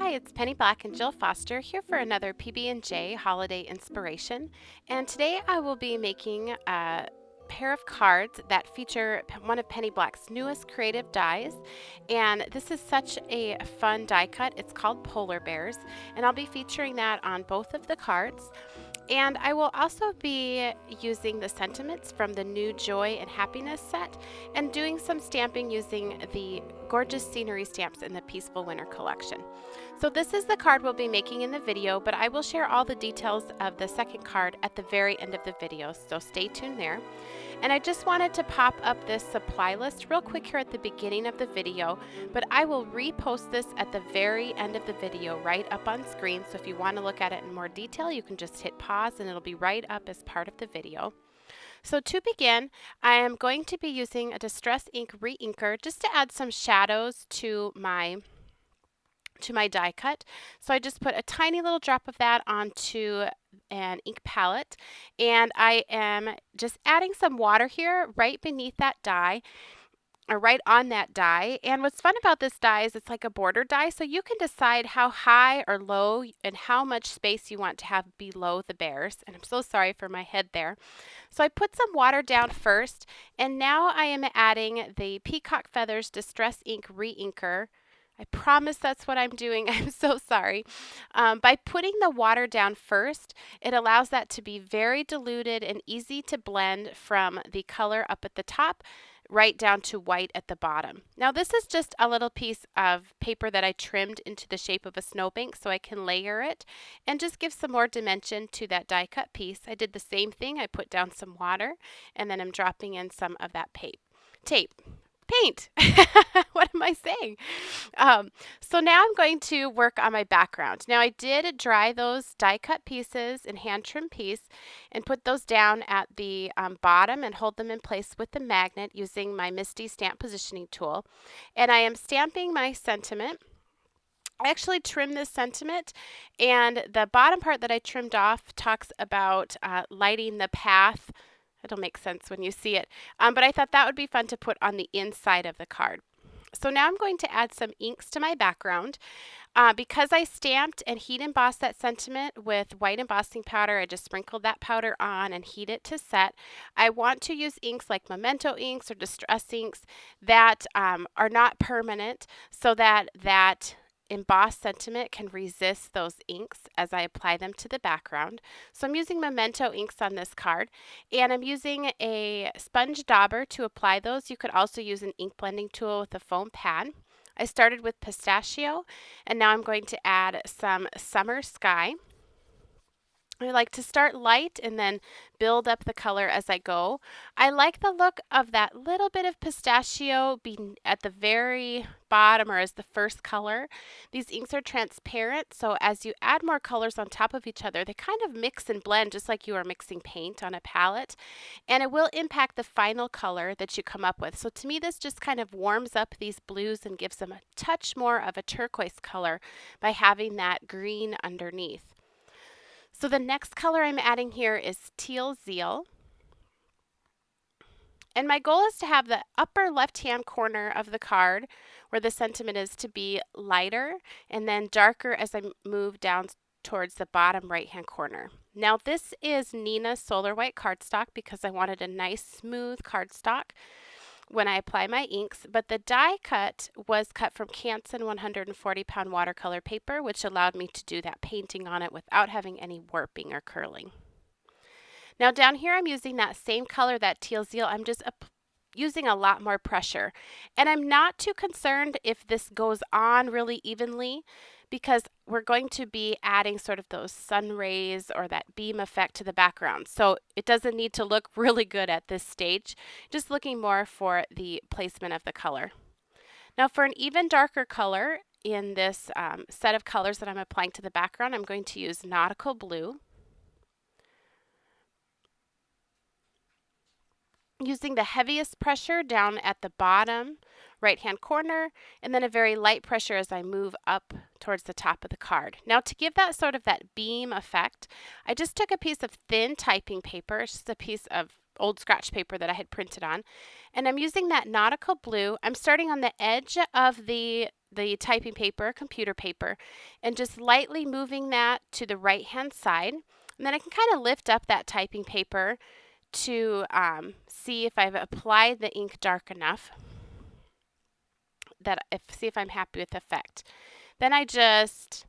Hi, it's Penny Black and Jill Foster here for another PB&J holiday inspiration. And today I will be making a pair of cards that feature one of Penny Black's newest creative dies. And this is such a fun die cut. It's called Polar Bears, and I'll be featuring that on both of the cards. And I will also be using the sentiments from the new Joy and Happiness set and doing some stamping using the gorgeous scenery stamps in the Peaceful Winter collection. So this is the card we'll be making in the video, but I will share all the details of the second card at the very end of the video, so stay tuned there. And I just wanted to pop up this supply list real quick here at the beginning of the video, but I will repost this at the very end of the video right up on screen. So if you want to look at it in more detail, you can just hit pause and it'll be right up as part of the video. So to begin, I am going to be using a Distress Ink re-inker just to add some shadows to my die cut. So I just put a tiny little drop of that onto an ink palette, and I am just adding some water here right beneath that die, or right on that die. And what's fun about this die is it's like a border die, so you can decide how high or low and how much space you want to have below the bears. And I'm so sorry for my head there. So I put some water down first, and now I am adding the Peacock Feathers Distress Ink re-inker. I promise that's what I'm doing. I'm so sorry. By putting the water down first, it allows that to be very diluted and easy to blend from the color up at the top right down to white at the bottom. Now this is just a little piece of paper that I trimmed into the shape of a snowbank so I can layer it and just give some more dimension to that die cut piece. I did the same thing. I put down some water and then I'm dropping in some of that paint. What am I saying? So now I'm going to work on my background. Now I did dry those die cut pieces and hand trim piece and put those down at the bottom and hold them in place with the magnet using my Misty stamp positioning tool. And I am stamping my sentiment. I actually trimmed this sentiment, and the bottom part that I trimmed off talks about lighting the path. It'll make sense when you see it. But I thought that would be fun to put on the inside of the card. So now I'm going to add some inks to my background. Because I stamped and heat embossed that sentiment with white embossing powder, I just sprinkled that powder on and heat it to set. I want to use inks like Memento inks or Distress inks that are not permanent, so that embossed sentiment can resist those inks as I apply them to the background. So I'm using Memento inks on this card, and I'm using a sponge dauber to apply those. You could also use an ink blending tool with a foam pad. I started with Pistachio, and now I'm going to add some Summer Sky. I like to start light and then build up the color as I go. I like the look of that little bit of pistachio being at the very bottom or as the first color. These inks are transparent, so as you add more colors on top of each other, they kind of mix and blend just like you are mixing paint on a palette, and it will impact the final color that you come up with. So to me, this just kind of warms up these blues and gives them a touch more of a turquoise color by having that green underneath. So the next color I'm adding here is Teal Zeal. And my goal is to have the upper left-hand corner of the card where the sentiment is to be lighter and then darker as I move down towards the bottom right-hand corner. Now this is Neenah Solar White cardstock because I wanted a nice smooth cardstock when I apply my inks, but the die cut was cut from Canson 140-pound watercolor paper, which allowed me to do that painting on it without having any warping or curling. Now down here I'm using that same color, that Teal Zeal. I'm just using a lot more pressure, and I'm not too concerned if this goes on really evenly because we're going to be adding sort of those sun rays or that beam effect to the background. So it doesn't need to look really good at this stage, just looking more for the placement of the color. Now for an even darker color in this set of colors that I'm applying to the background, I'm going to use Nautical Blue. Using the heaviest pressure down at the bottom right-hand corner, and then a very light pressure as I move up towards the top of the card. Now to give that sort of that beam effect, I just took a piece of thin typing paper. It's just a piece of old scratch paper that I had printed on, and I'm using that Nautical Blue. I'm starting on the edge of the the typing paper, computer paper, and just lightly moving that to the right hand side. And then I can kind of lift up that typing paper to see if I've applied the ink dark enough, see if I'm happy with the effect. Then I just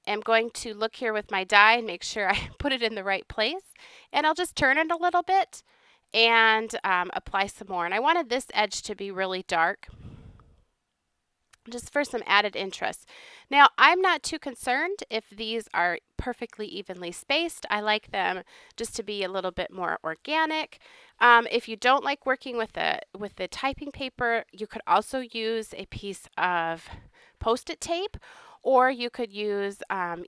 am going to look here with my die and make sure I put it in the right place. And I'll just turn it a little bit and apply some more. And I wanted this edge to be really dark, just for some added interest. Now, I'm not too concerned if these are perfectly evenly spaced. I like them just to be a little bit more organic. If you don't like working with the typing paper, you could also use a piece of Post-it tape, or you could use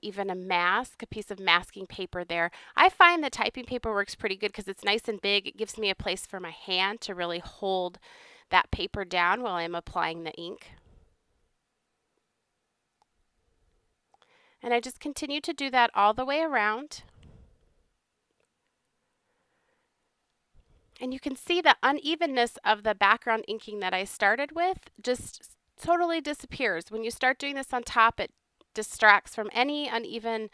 even a piece of masking paper there. I find the typing paper works pretty good because it's nice and big. It gives me a place for my hand to really hold that paper down while I'm applying the ink. And I just continue to do that all the way around. And you can see the unevenness of the background inking that I started with just totally disappears. When you start doing this on top, it distracts from any uneven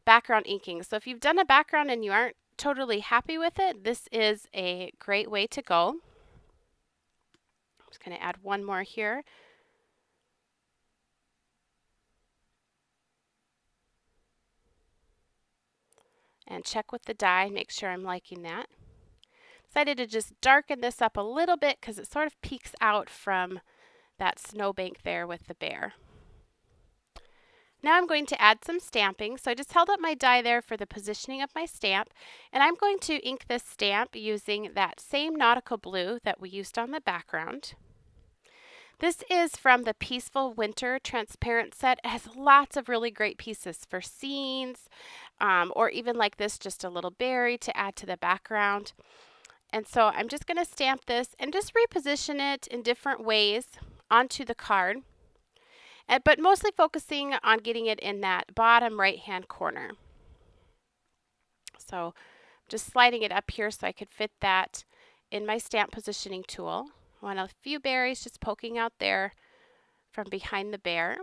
background inking. So if you've done a background and you aren't totally happy with it, this is a great way to go. I'm just going to add one more here. And check with the die, make sure I'm liking that. Decided to just darken this up a little bit because it sort of peeks out from that snowbank there with the bear. Now I'm going to add some stamping. So I just held up my die there for the positioning of my stamp, and I'm going to ink this stamp using that same nautical blue that we used on the background. This is from the Peaceful Winter Transparent set. It has lots of really great pieces for scenes, or even like this, just a little berry to add to the background. And so I'm just going to stamp this and just reposition it in different ways onto the card, but mostly focusing on getting it in that bottom right-hand corner. So just sliding it up here so I could fit that in my stamp positioning tool. I want a few berries just poking out there from behind the bear.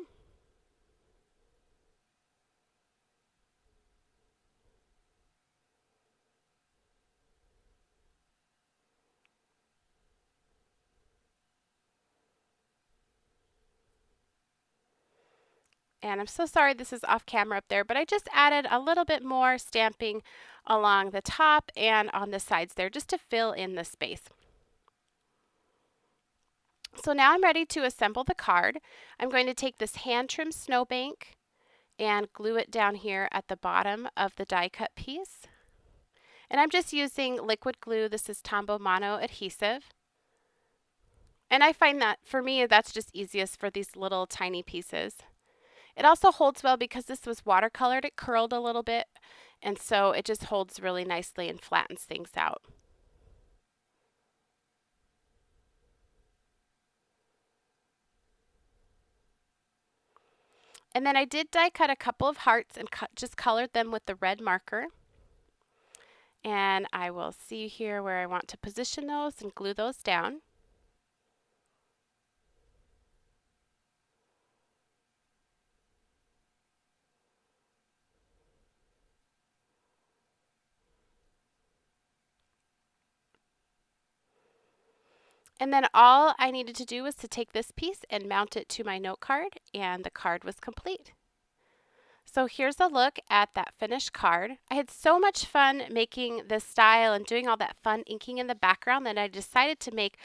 And I'm so sorry this is off camera up there, but I just added a little bit more stamping along the top and on the sides there just to fill in the space. So now I'm ready to assemble the card. I'm going to take this hand trimmed snowbank and glue it down here at the bottom of the die cut piece. And I'm just using liquid glue. This is Tombow Mono adhesive. And I find that for me that's just easiest for these little tiny pieces. It also holds well because this was watercolored. It curled a little bit, and so it just holds really nicely and flattens things out. And then I did die cut a couple of hearts and just colored them with the red marker. And I will see here where I want to position those and glue those down. And then all I needed to do was to take this piece and mount it to my note card, and the card was complete. So here's a look at that finished card. I had so much fun making this style and doing all that fun inking in the background that I decided to make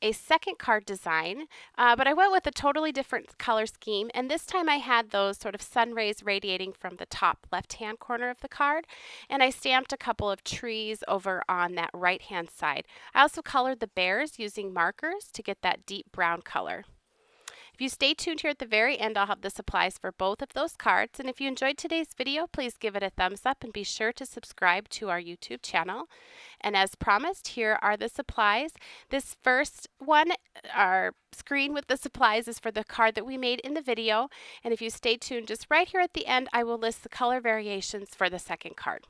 a second card design, but I went with a totally different color scheme, and this time I had those sort of sun rays radiating from the top left-hand corner of the card, and I stamped a couple of trees over on that right-hand side. I also colored the bears using markers to get that deep brown color. If you stay tuned here at the very end, I'll have the supplies for both of those cards. And if you enjoyed today's video, please give it a thumbs up and be sure to subscribe to our YouTube channel. And as promised, here are the supplies. This first one, our screen with the supplies, is for the card that we made in the video. And if you stay tuned just right here at the end, I will list the color variations for the second card.